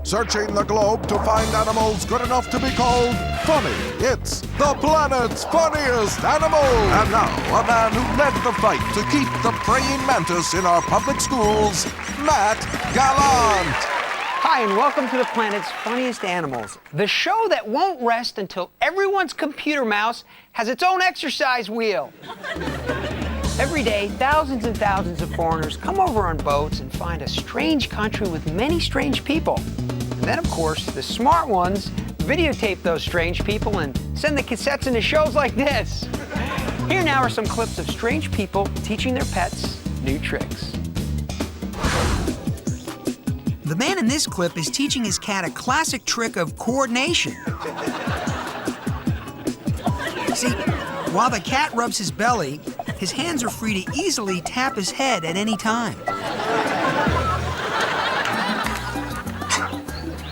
Searching the globe to find animals good enough to be called funny. It's the planet's funniest animal. And now, a man who led the fight to keep the praying mantis in our public schools, Matt Gallant. Hi, and welcome to the planet's funniest animals, the show that won't rest until everyone's computer mouse has its own exercise wheel. Every day, thousands and thousands of foreigners come over on boats and find a strange country with many strange people. And then, of course, the smart ones videotape those strange people and send the cassettes into shows like this. Here now are some clips of strange people teaching their pets new tricks. The man in this clip is teaching his cat a classic trick of coordination. See, while the cat rubs his belly, his hands are free to easily tap his head at any time.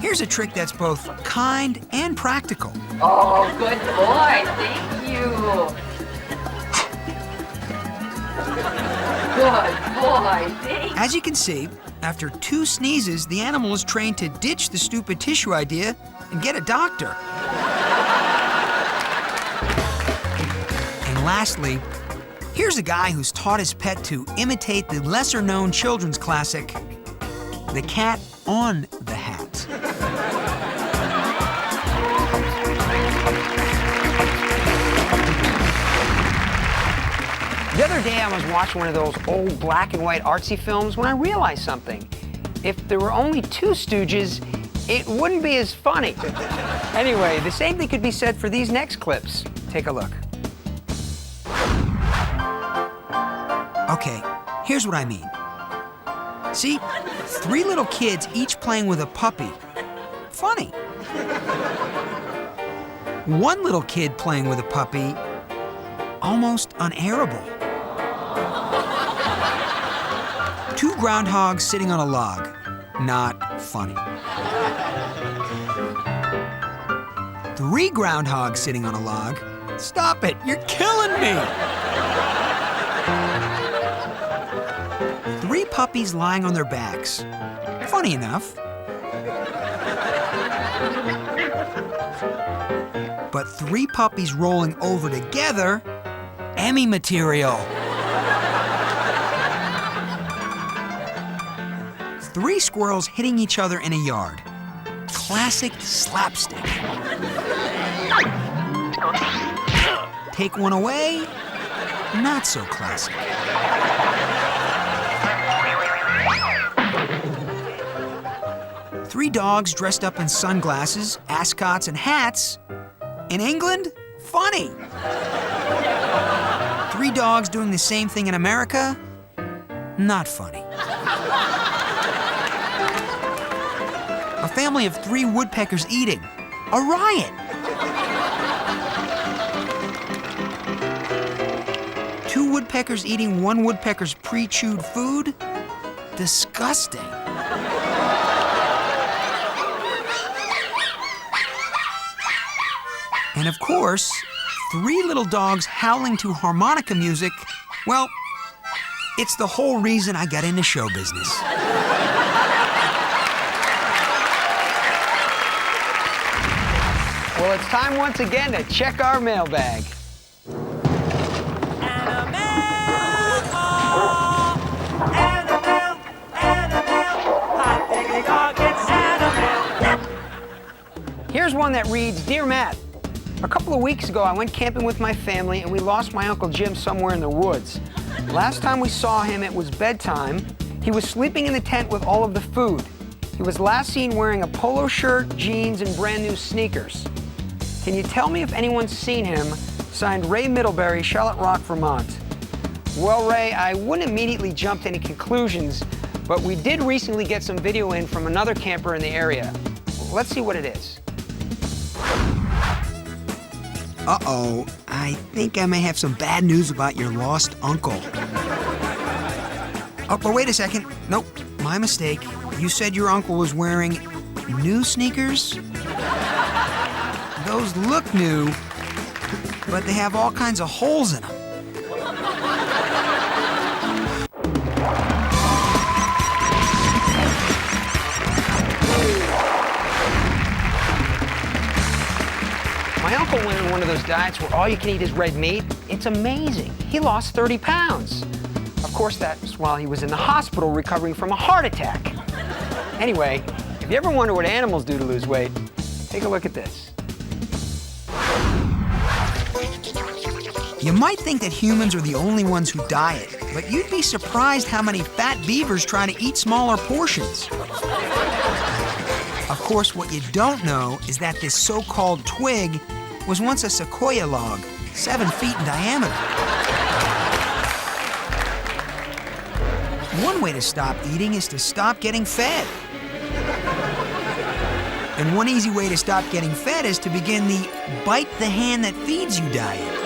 Here's a trick that's both kind and practical. Oh, good boy, thank you. Good boy, thank you. As you can see, after 2 sneezes, the animal is trained to ditch the stupid tissue idea and get a doctor. And lastly, here's a guy who's taught his pet to imitate the lesser-known children's classic, The Cat on the Hat. The other day, I was watching one of those old black and white artsy films when I realized something. If there were only 2 Stooges, it wouldn't be as funny. Anyway, the same thing could be said for these next clips. Take a look. Okay, here's what I mean. See, 3 little kids each playing with a puppy. Funny. 1 little kid playing with a puppy. Almost unairable. 2 groundhogs sitting on a log. Not funny. 3 groundhogs sitting on a log. Stop it, you're killing me! 3 puppies lying on their backs. Funny enough. But 3 puppies rolling over together, Emmy material. 3 squirrels hitting each other in a yard. Classic slapstick. Take one away, not so classic. Three dogs dressed up in sunglasses, ascots, and hats. In England, funny. 3 dogs doing the same thing in America, not funny. A family of 3 woodpeckers eating, a riot. 2 woodpeckers eating 1 woodpecker's pre-chewed food, disgusting. And of course, 3 little dogs howling to harmonica music. Well, it's the whole reason I got into show business. Well, it's time once again to check our mailbag. Here's one that reads, Dear Matt, a couple of weeks ago I went camping with my family and we lost my Uncle Jim somewhere in the woods. Last time we saw him, it was bedtime. He was sleeping in the tent with all of the food. He was last seen wearing a polo shirt, jeans, and brand new sneakers. Can you tell me if anyone's seen him? Signed, Ray Middlebury, Charlotte Rock, Vermont. Well, Ray, I wouldn't immediately jump to any conclusions, but we did recently get some video in from another camper in the area. Let's see what it is. Uh-oh, I think I may have some bad news about your lost uncle. Oh, but wait a second. Nope, my mistake. You said your uncle was wearing new sneakers? Those look new, but they have all kinds of holes in them. uncle went on one of those diets where all you can eat is red meat. It's amazing. He lost 30 pounds. Of course, that's while he was in the hospital recovering from a heart attack. Anyway, if you ever wonder what animals do to lose weight, take a look at this. You might think that humans are the only ones who diet, but you'd be surprised how many fat beavers try to eat smaller portions. Of course, what you don't know is that this so-called twig was once a sequoia log, 7 feet in diameter. One way to stop eating is to stop getting fed. And one easy way to stop getting fed is to begin the bite the hand that feeds you diet.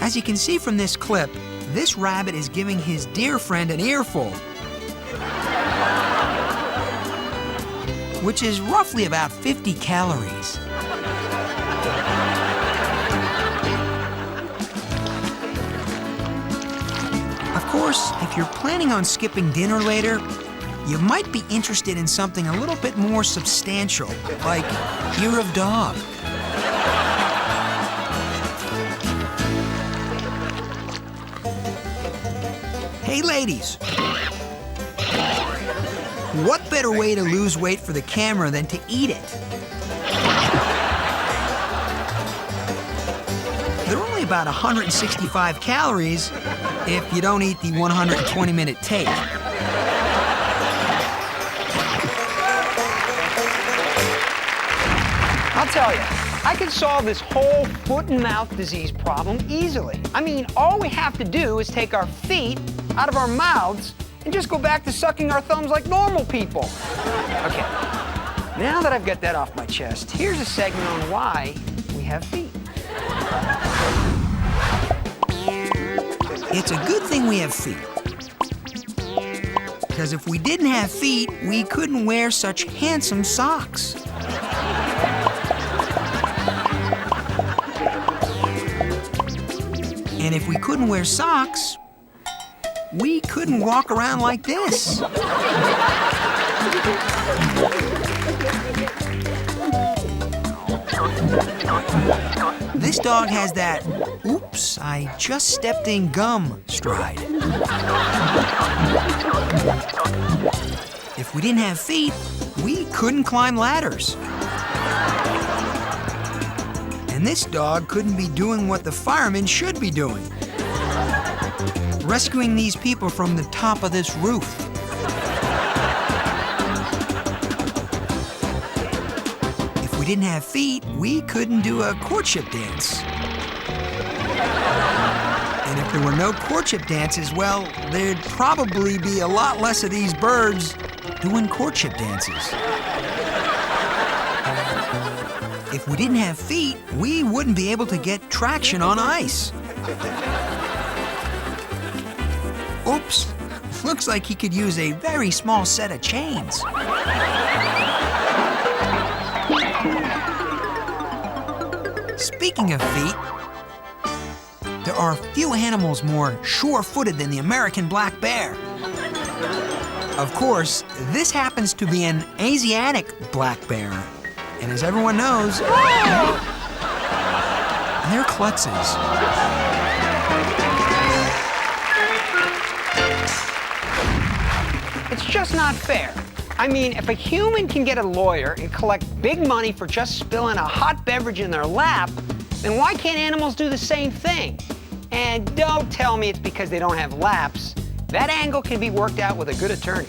As you can see from this clip, this rabbit is giving his deer friend an earful, which is roughly about 50 calories. Of course, if you're planning on skipping dinner later, you might be interested in something a little bit more substantial, like ear of dog. Hey ladies, what better way to lose weight for the camera than to eat it? They're only about 165 calories if you don't eat the 120-minute tape. I'll tell you, I could solve this whole foot and mouth disease problem easily. I mean, all we have to do is take our feet out of our mouths and just go back to sucking our thumbs like normal people. Okay, now that I've got that off my chest, here's a segment on why we have feet. It's a good thing we have feet. Because if we didn't have feet, we couldn't wear such handsome socks. And if we couldn't wear socks, we couldn't walk around like this. This dog has that, oops, I just stepped in gum stride. If we didn't have feet, we couldn't climb ladders. And this dog couldn't be doing what the firemen should be doing. Rescuing these people from the top of this roof. If we didn't have feet, we couldn't do a courtship dance. And if there were no courtship dances, well, there'd probably be a lot less of these birds doing courtship dances. If we didn't have feet, we wouldn't be able to get traction on ice. Oops, looks like he could use a very small set of chains. Speaking of feet, there are few animals more sure-footed than the American black bear. Of course, this happens to be an Asiatic black bear. And as everyone knows, they're klutzes. It's just not fair. I mean, if a human can get a lawyer and collect big money for just spilling a hot beverage in their lap, then why can't animals do the same thing? And don't tell me it's because they don't have laps. That angle can be worked out with a good attorney.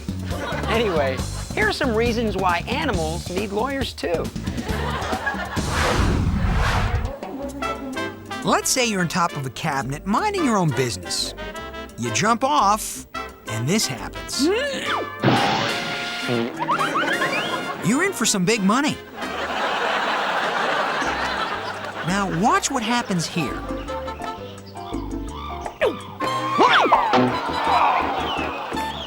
Anyway, here are some reasons why animals need lawyers too. Let's say you're on top of a cabinet minding your own business. You jump off, and this happens. You're in for some big money. Now watch what happens here.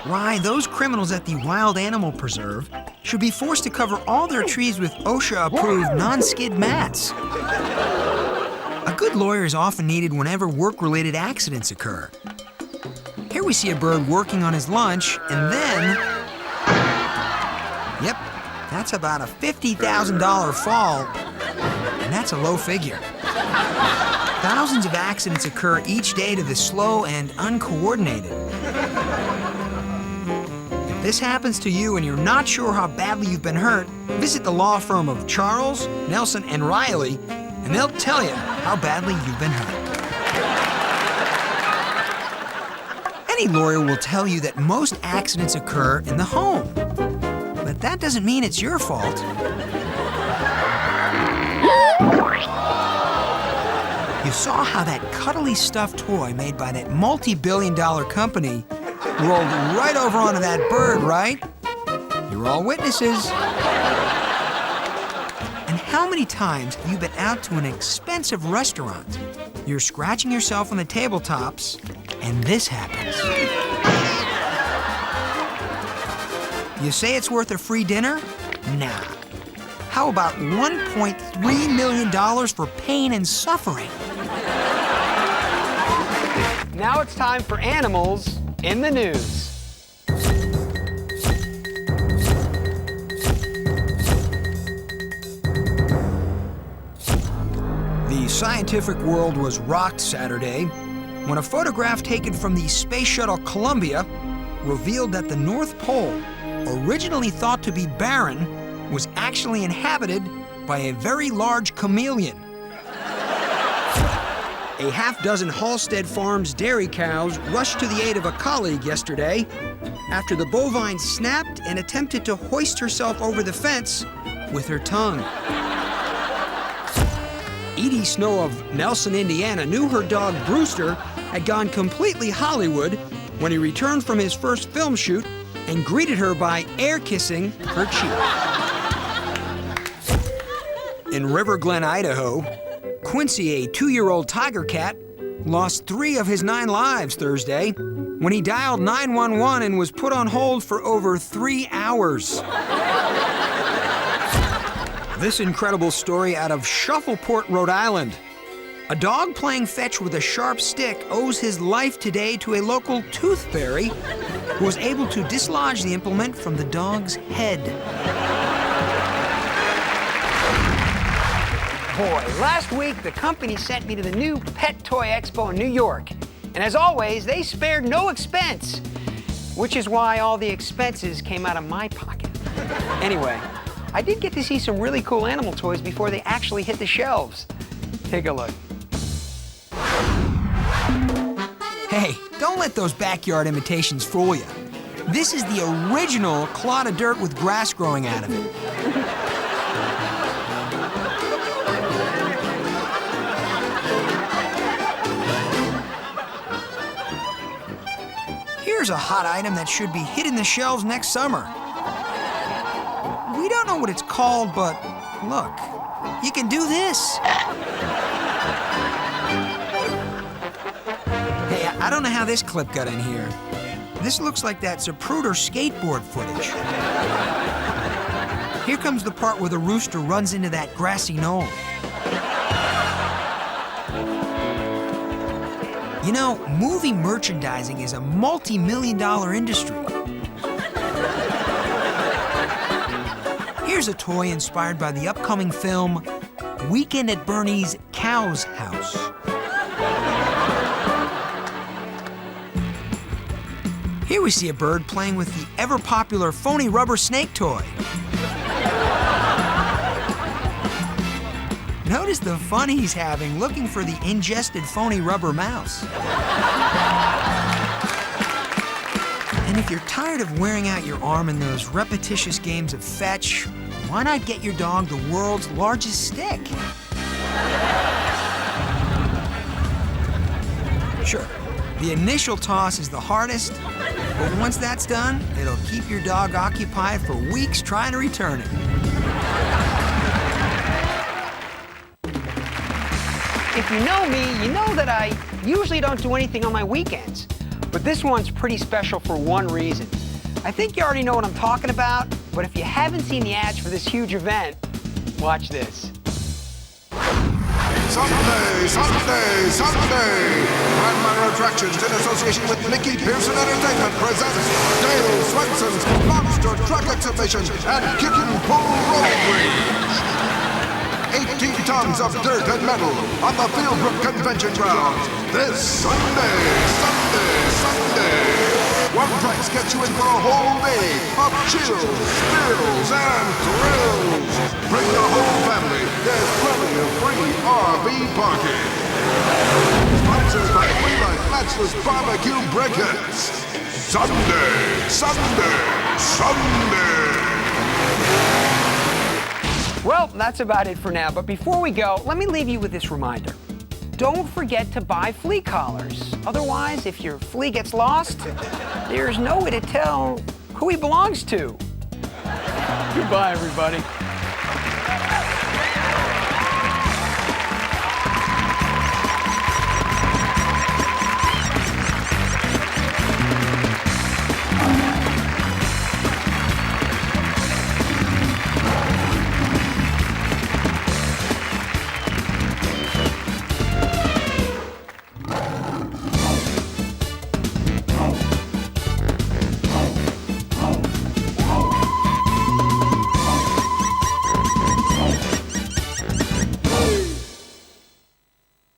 Why, those criminals at the Wild Animal Preserve should be forced to cover all their trees with OSHA-approved non-skid mats. A good lawyer is often needed whenever work-related accidents occur. Here we see a bird working on his lunch, and then... Yep, that's about a $50,000 fall, and that's a low figure. Thousands of accidents occur each day to the slow and uncoordinated. If this happens to you and you're not sure how badly you've been hurt, visit the law firm of Charles, Nelson, and Riley, and they'll tell you how badly you've been hurt. Any lawyer will tell you that most accidents occur in the home, but that doesn't mean it's your fault. You saw how that cuddly stuffed toy made by that multi-billion-dollar company rolled right over onto that bird, right? You're all witnesses. And how many times have you been out to an expensive restaurant? You're scratching yourself on the tabletops, and this happens. You say it's worth a free dinner? Nah. How about $1.3 million for pain and suffering? Now it's time for animals in the news. The scientific world was rocked Saturday when a photograph taken from the Space Shuttle Columbia revealed that the North Pole, originally thought to be barren, was actually inhabited by a very large chameleon. A half-dozen Halstead Farms dairy cows rushed to the aid of a colleague yesterday after the bovine snapped and attempted to hoist herself over the fence with her tongue. Edie Snow of Nelson, Indiana, knew her dog Brewster had gone completely Hollywood when he returned from his first film shoot and greeted her by air-kissing her cheek. In River Glen, Idaho, Quincy, a 2-year-old tiger cat, lost 3 of his 9 lives Thursday when he dialed 911 and was put on hold for over 3 hours. This incredible story out of Shuffleport, Rhode Island. A dog playing fetch with a sharp stick owes his life today to a local tooth fairy who was able to dislodge the implement from the dog's head. Boy, last week the company sent me to the new Pet Toy Expo in New York. And as always, they spared no expense, which is why all the expenses came out of my pocket. Anyway, I did get to see some really cool animal toys before they actually hit the shelves. Take a look. Hey, don't let those backyard imitations fool you. This is the original clod of dirt with grass growing out of it. Here's a hot item that should be hitting the shelves next summer. We don't know what it's called, but look, you can do this. Hey, I don't know how this clip got in here. This looks like that Zapruder skateboard footage. Here comes the part where the rooster runs into that grassy knoll. You know, movie merchandising is a multi-million-dollar industry. Here's a toy inspired by the upcoming film Weekend at Bernie's Cow's House. Here we see a bird playing with the ever-popular phony rubber snake toy. Notice the fun he's having looking for the ingested phony rubber mouse. And if you're tired of wearing out your arm in those repetitious games of fetch, why not get your dog the world's largest stick? Sure, the initial toss is the hardest, but once that's done, it'll keep your dog occupied for weeks trying to return it. If you know me, you know that I usually don't do anything on my weekends. But this one's pretty special for one reason. I think you already know what I'm talking about, but if you haven't seen the ads for this huge event, watch this. Sunday, Sunday, Sunday. Grandma Attractions in association with Mickey Pearson Entertainment presents Dale Swenson's Monster Truck Exhibition and Kick and Pull Road Rage. 18 tons of dirt and metal on the Fieldbrook Convention Grounds this Sunday. One price gets you in for a whole day of chills, thrills, and thrills. Bring the whole family. There's plenty of free RV parking. Sponsored by Freelite Matchless Barbecue Briquettes. Sunday. Well, that's about it for now, but before we go, let me leave you with this reminder. Don't forget to buy flea collars. Otherwise, if your flea gets lost, there's no way to tell who he belongs to. Goodbye, everybody.